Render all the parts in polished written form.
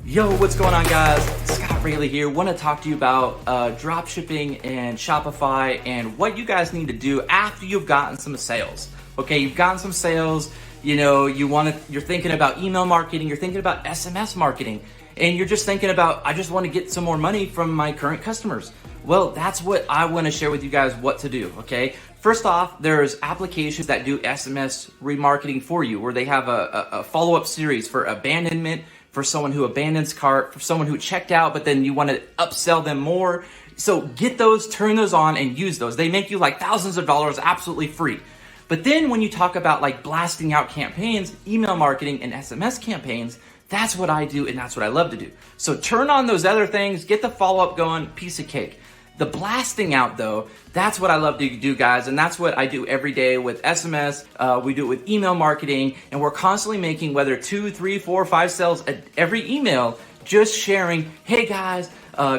Yo, what's going on, guys? Scott Rayleigh here. Want to talk to you about dropshipping and Shopify and what you guys need to do after you've gotten some sales. Okay, you've gotten some sales. You know, you're thinking about email marketing. You're thinking about SMS marketing, and you're just thinking about, I just want to get some more money from my current customers. Well, that's what I want to share with you guys what to do. Okay. First off, there's applications that do SMS remarketing for you, where they have a follow-up series for abandonment, for someone who abandons cart, for someone who checked out, but then you want to upsell them more. So get those, turn those on and use those. They make you like thousands of dollars absolutely free. But then when you talk about like blasting out campaigns, email marketing and SMS campaigns, that's what I do and that's what I love to do. So turn on those other things, get the follow-up going, piece of cake. The blasting out though, that's what I love to do, guys, and that's what I do every day with SMS. We do it with email marketing, and we're constantly making whether 2, 3, 4, 5 sales every email, just sharing, hey guys,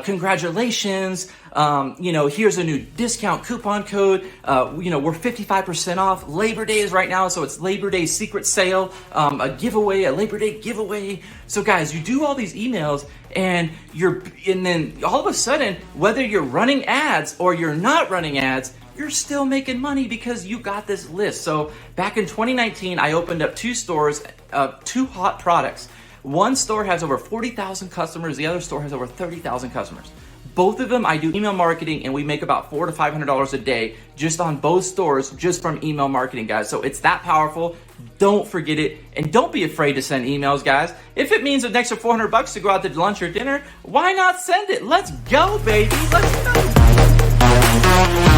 congratulations, here's a new discount coupon code, we're 55% off. Labor Day is right now, so it's Labor Day secret sale, a giveaway, a Labor Day giveaway. So guys, you do all these emails, and then all of a sudden, whether you're running ads or you're not running ads, you're still making money because you got this list. So back in 2019, I opened up 2 stores, 2 hot products. One store has over 40,000 customers. The other store has over 30,000 customers. Both of them, I do email marketing, and we make about $400 to $500 a day just on both stores, just from email marketing, guys. So it's that powerful. Don't forget it, and don't be afraid to send emails, guys. If it means an extra $400 to go out to lunch or dinner, why not send it? Let's go, baby. Let's go.